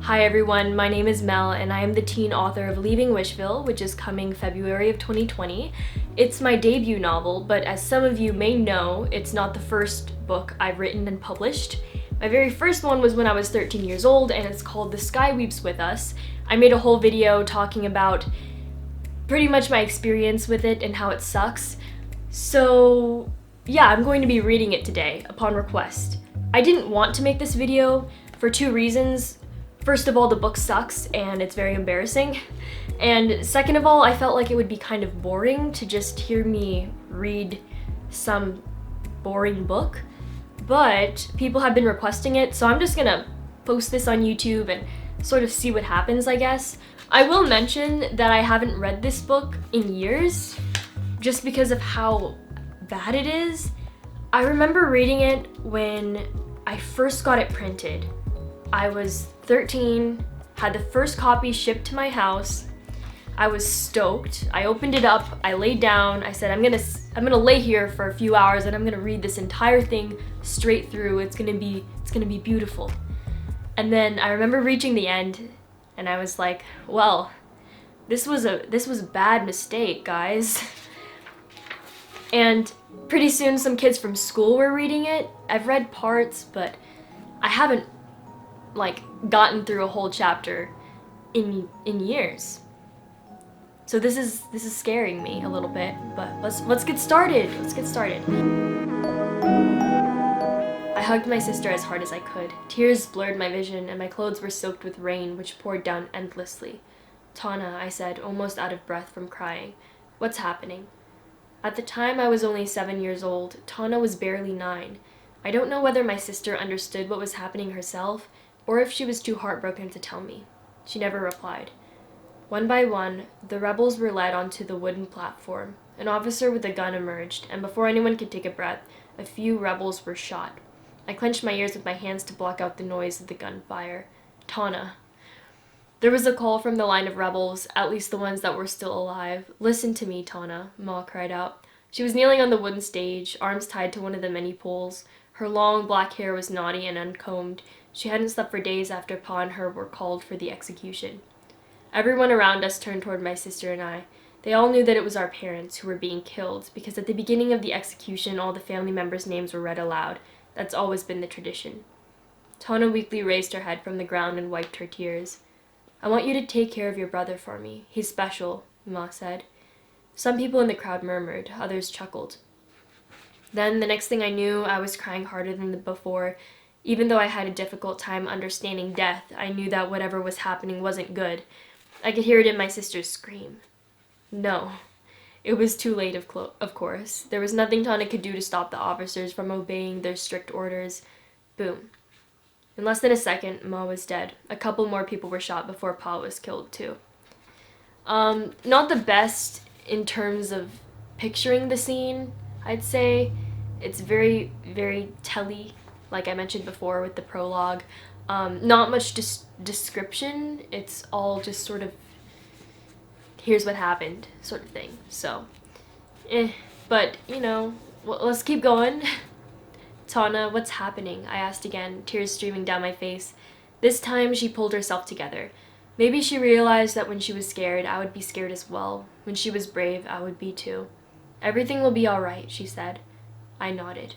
Hi everyone, my name is Mel and I am the teen author of Leaving Wishville, which is coming February of 2020. It's my debut novel, but as some of you may know, it's not the first book I've written and published. My very first one was when I was 13 years old and it's called The Sky Weeps With Us. I made a whole video talking about pretty much my experience with it and how it sucks. So yeah, I'm going to be reading it today upon request. I didn't want to make this video for two reasons. First of all, the book sucks and it's very embarrassing. And second of all, I felt like it would be kind of boring to just hear me read some boring book. But people have been requesting it, so I'm just gonna post this on YouTube and sort of see what happens, I guess. I will mention that I haven't read this book in years, just because of how bad it is. I remember reading it when I first got it printed. I was 13, had the first copy shipped to my house. I was stoked. I opened it up, I laid down, I said I'm gonna lay here for a few hours and I'm gonna read this entire thing straight through. It's gonna be beautiful. And then I remember reaching the end and I was like, well, this was a bad mistake, guys. And pretty soon some kids from school were reading it. I've read parts, but I haven't gotten through a whole chapter in years. So this is scaring me a little bit, but let's get started. Let's get started. I hugged my sister as hard as I could. Tears blurred my vision and my clothes were soaked with rain which poured down endlessly. Tana, I said, almost out of breath from crying. What's happening? At the time I was only 7 years old. Tana was barely 9. I don't know whether my sister understood what was happening herself or if she was too heartbroken to tell me. She never replied. One by one, the rebels were led onto the wooden platform. An officer with a gun emerged, and before anyone could take a breath, a few rebels were shot. I clenched my ears with my hands to block out the noise of the gunfire. Tana. There was a call from the line of rebels, at least the ones that were still alive. Listen to me, Tana, Ma cried out. She was kneeling on the wooden stage, arms tied to one of the many poles. Her long black hair was knotty and uncombed. She hadn't slept for days after Pa and her were called for the execution. Everyone around us turned toward my sister and I. They all knew that it was our parents who were being killed, because at the beginning of the execution all the family members' names were read aloud. That's always been the tradition. Tana weakly raised her head from the ground and wiped her tears. I want you to take care of your brother for me. He's special, Ma said. Some people in the crowd murmured, others chuckled. Then, the next thing I knew, I was crying harder than before. Even though I had a difficult time understanding death, I knew that whatever was happening wasn't good. I could hear it in my sister's scream. No. It was too late, of course. There was nothing Tana could do to stop the officers from obeying their strict orders. Boom. In less than a second, Ma was dead. A couple more people were shot before Pa was killed, too. Not the best in terms of picturing the scene, I'd say. It's very, very telly, like I mentioned before with the prologue. Not much description. It's all just sort of, here's what happened, sort of thing. So, but, you know, let's keep going. Tana, what's happening? I asked again, tears streaming down my face. This time she pulled herself together. Maybe she realized that when she was scared, I would be scared as well. When she was brave, I would be too. Everything will be all right, she said. I nodded.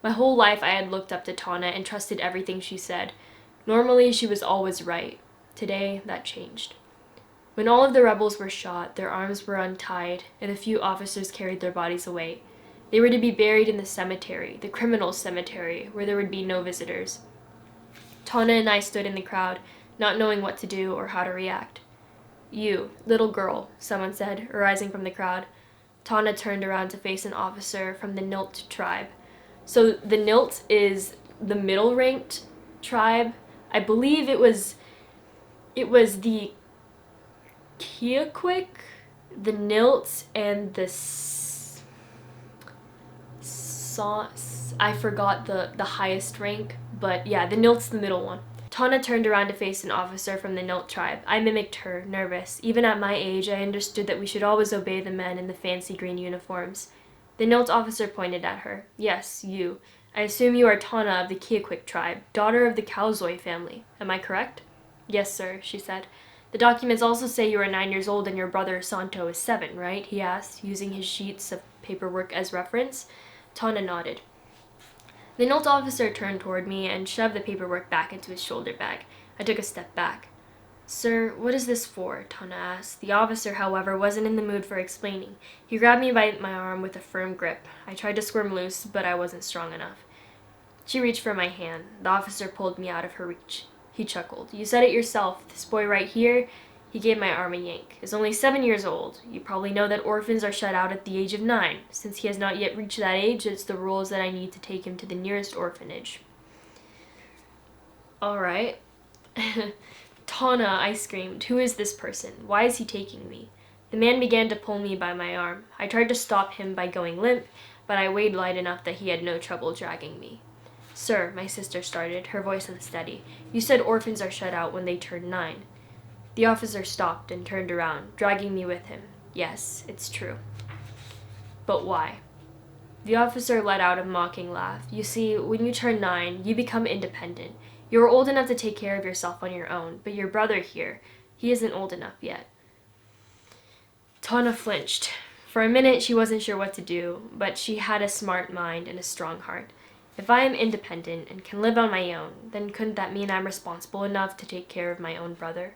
My whole life I had looked up to Tana and trusted everything she said. Normally, she was always right. Today, that changed. When all of the rebels were shot, their arms were untied, and a few officers carried their bodies away. They were to be buried in the cemetery, the criminal cemetery, where there would be no visitors. Tana and I stood in the crowd, not knowing what to do or how to react. You, little girl, someone said, arising from the crowd. Tana turned around to face an officer from the Nilt tribe. So the Nilt is the middle-ranked tribe. I believe it was the Keokuk, the Nilt, and the I forgot the highest rank, but yeah, the Nilt's the middle one. Tana turned around to face an officer from the Nilt tribe. I mimicked her, nervous. Even at my age, I understood that we should always obey the men in the fancy green uniforms. The Nilt officer pointed at her. Yes, you. I assume you are Tana of the Keokuk tribe, daughter of the Kalzoi family. Am I correct? Yes, sir, she said. The documents also say you are 9 years old and your brother Santo is 7, right? He asked, using his sheets of paperwork as reference. Tana nodded. The note officer turned toward me and shoved the paperwork back into his shoulder bag. I took a step back. Sir, what is this for? Tana asked. The officer, however, wasn't in the mood for explaining. He grabbed me by my arm with a firm grip. I tried to squirm loose, but I wasn't strong enough. She reached for my hand. The officer pulled me out of her reach. He chuckled. You said it yourself. This boy right here, he gave my arm a yank, is only 7 years old. You probably know that orphans are shut out at the age of 9. Since he has not yet reached that age, it's the rules that I need to take him to the nearest orphanage. All right. Tana, I screamed. Who is this person? Why is he taking me? The man began to pull me by my arm. I tried to stop him by going limp, but I weighed light enough that he had no trouble dragging me. Sir, my sister started, her voice unsteady. You said orphans are shut out when they turn 9. The officer stopped and turned around, dragging me with him. Yes, it's true. But why? The officer let out a mocking laugh. You see, when you turn 9, you become independent. You are old enough to take care of yourself on your own, but your brother here, he isn't old enough yet. Tana flinched. For a minute, she wasn't sure what to do, but she had a smart mind and a strong heart. If I am independent and can live on my own, then couldn't that mean I'm responsible enough to take care of my own brother?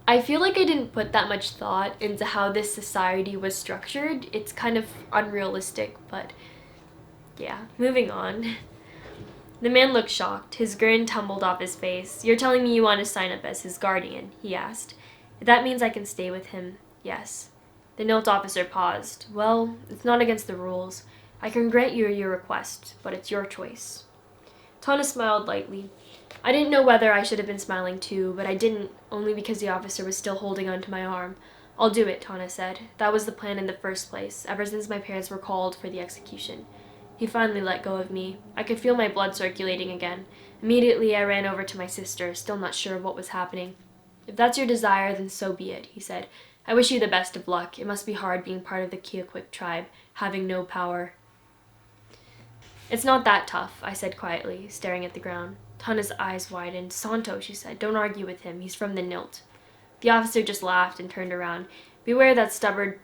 I feel like I didn't put that much thought into how this society was structured. It's kind of unrealistic, but yeah, moving on. The man looked shocked. His grin tumbled off his face. You're telling me you want to sign up as his guardian? He asked. If that means I can stay with him, yes. The note officer paused. Well, it's not against the rules. I can grant you your request, but it's your choice. Tana smiled lightly. I didn't know whether I should have been smiling too, but I didn't, only because the officer was still holding onto my arm. I'll do it, Tana said. That was the plan in the first place, ever since my parents were called for the execution. He finally let go of me. I could feel my blood circulating again. Immediately, I ran over to my sister, still not sure of what was happening. If that's your desire, then so be it, he said. I wish you the best of luck. It must be hard being part of the Keokuk tribe, having no power. It's not that tough, I said quietly, staring at the ground. Tana's eyes widened. Santo, she said. Don't argue with him. He's from the Nilt. The officer just laughed and turned around. Beware that stubborn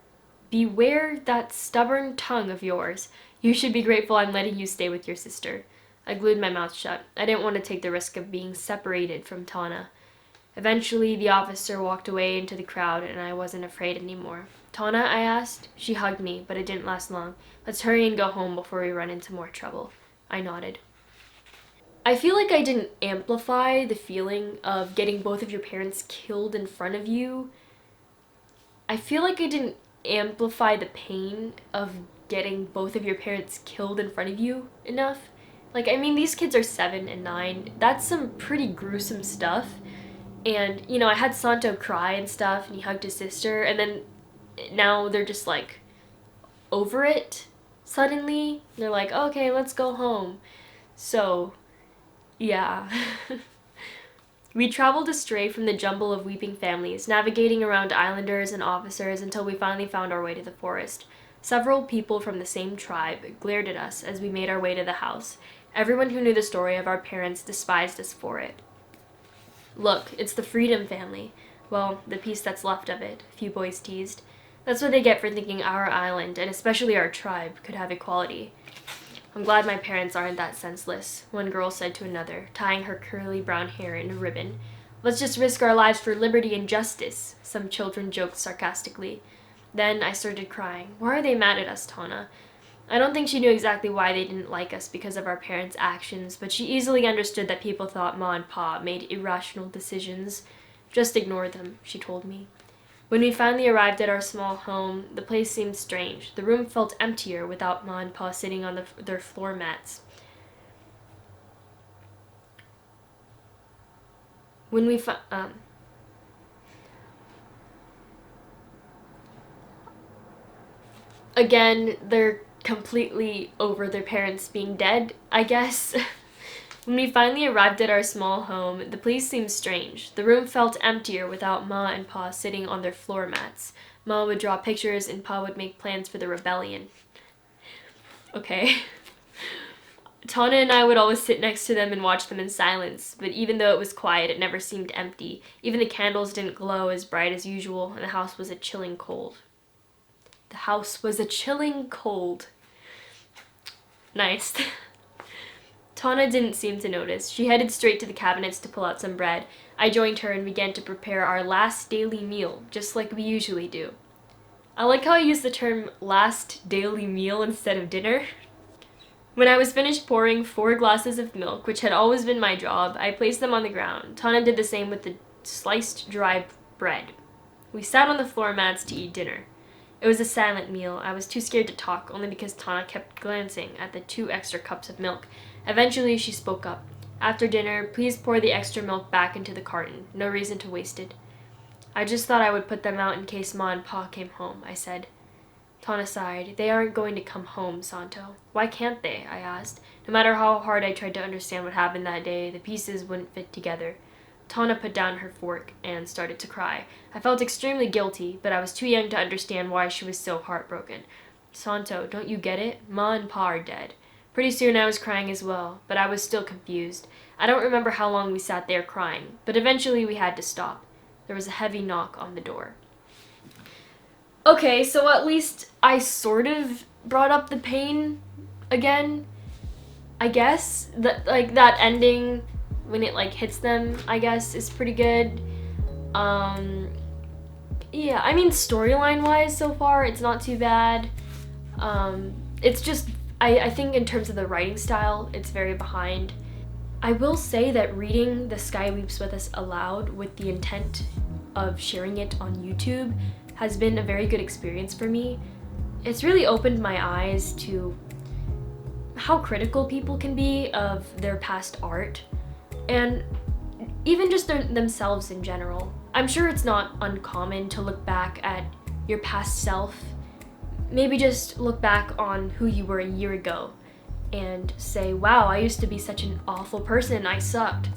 tongue of yours. You should be grateful I'm letting you stay with your sister. I glued my mouth shut. I didn't want to take the risk of being separated from Tana. Eventually, the officer walked away into the crowd, and I wasn't afraid anymore. Tana, I asked. She hugged me, but it didn't last long. Let's hurry and go home before we run into more trouble. I nodded. I feel like I didn't amplify the feeling of getting both of your parents killed in front of you. I feel like I didn't amplify the pain of getting both of your parents killed in front of you enough. Like, I mean, these kids are 7 and 9. That's some pretty gruesome stuff. And, you know, I had Santo cry and stuff, and he hugged his sister, and then now they're just, like, over it suddenly. They're like, okay, let's go home. So, yeah. We traveled astray from the jumble of weeping families, navigating around islanders and officers until we finally found our way to the forest. Several people from the same tribe glared at us as we made our way to the house. Everyone who knew the story of our parents despised us for it. Look, it's the Freedom family. Well, the piece that's left of it, a few boys teased. That's what they get for thinking our island, and especially our tribe, could have equality. I'm glad my parents aren't that senseless, one girl said to another, tying her curly brown hair in a ribbon. Let's just risk our lives for liberty and justice, some children joked sarcastically. Then I started crying. Why are they mad at us, Tana? I don't think she knew exactly why they didn't like us because of our parents' actions, but she easily understood that people thought Ma and Pa made irrational decisions. Just ignore them, she told me. When we finally arrived at our small home, the place seemed strange. The room felt emptier without Ma and Pa sitting on their floor mats. When we again, they're completely over their parents being dead, I guess. When we finally arrived at our small home, the place seemed strange. The room felt emptier without Ma and Pa sitting on their floor mats. Ma would draw pictures and Pa would make plans for the rebellion. Okay. Tana and I would always sit next to them and watch them in silence, but even though it was quiet, it never seemed empty. Even the candles didn't glow as bright as usual, and the house was a chilling cold. The house was a chilling cold. Nice. Tana didn't seem to notice. She headed straight to the cabinets to pull out some bread. I joined her and began to prepare our last daily meal, just like we usually do. I like how I use the term last daily meal instead of dinner. When I was finished pouring 4 glasses of milk, which had always been my job, I placed them on the ground. Tana did the same with the sliced dry bread. We sat on the floor mats to eat dinner. It was a silent meal. I was too scared to talk, only because Tana kept glancing at the 2 extra cups of milk. Eventually, she spoke up. After dinner, please pour the extra milk back into the carton. No reason to waste it. I just thought I would put them out in case Ma and Pa came home, I said. Tana sighed. They aren't going to come home, Santo. Why can't they? I asked. No matter how hard I tried to understand what happened that day, the pieces wouldn't fit together. Tana put down her fork and started to cry. I felt extremely guilty, but I was too young to understand why she was so heartbroken. Santo, don't you get it? Ma and Pa are dead. Pretty soon I was crying as well, but I was still confused. I don't remember how long we sat there crying, but eventually we had to stop. There was a heavy knock on the door. Okay, so at least I sort of brought up the pain again, I guess. That ending when it hits them, I guess, is pretty good. Yeah, I mean, storyline wise so far it's not too bad. It's just I think in terms of the writing style, it's very behind. I will say that reading The Sky Weeps With Us aloud with the intent of sharing it on YouTube has been a very good experience for me. It's really opened my eyes to how critical people can be of their past art, and even just themselves in general. I'm sure it's not uncommon to look back at your past self, maybe just look back on who you were a year ago and say, wow, I used to be such an awful person, I sucked.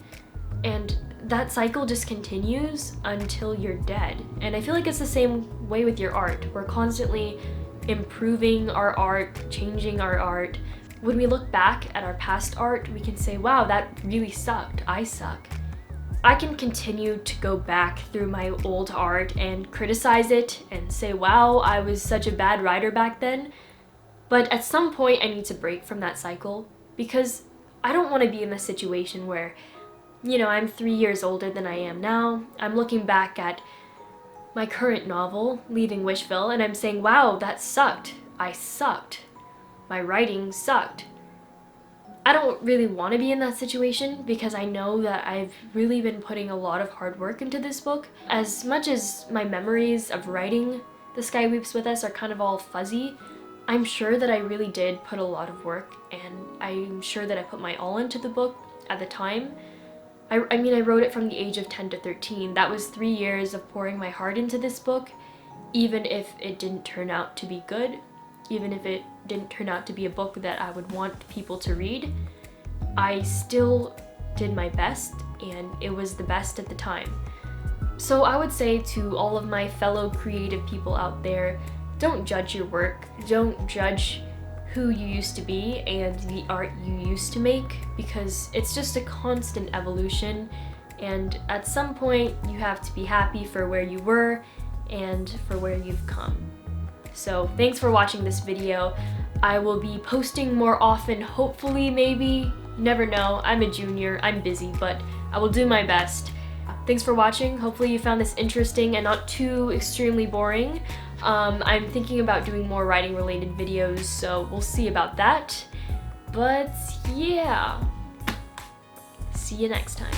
And that cycle just continues until you're dead. And I feel like it's the same way with your art. We're constantly improving our art, changing our art. When we look back at our past art, we can say, wow, that really sucked, I suck. I can continue to go back through my old art and criticize it and say, wow, I was such a bad writer back then. But at some point I need to break from that cycle, because I don't want to be in a situation where, you know, I'm 3 years older than I am now. I'm looking back at my current novel, Leaving Wishville, and I'm saying, wow, that sucked. I sucked. My writing sucked. I don't really want to be in that situation, because I know that I've really been putting a lot of hard work into this book. As much as my memories of writing The Sky Weeps With Us are kind of all fuzzy, I'm sure that I really did put a lot of work, and I'm sure that I put my all into the book at the time. I mean, I wrote it from the age of 10 to 13. That was 3 years of pouring my heart into this book, even if it didn't turn out to be good, even if it didn't turn out to be a book that I would want people to read. I still did my best, and it was the best at the time. So I would say to all of my fellow creative people out there, don't judge your work, don't judge who you used to be and the art you used to make, because it's just a constant evolution, and at some point you have to be happy for where you were and for where you've come. So thanks for watching this video. I will be posting more often, hopefully, maybe. You never know, I'm a junior, I'm busy, but I will do my best. Thanks for watching. Hopefully you found this interesting and not too extremely boring. I'm thinking about doing more writing related videos, so we'll see about that. But yeah, see you next time.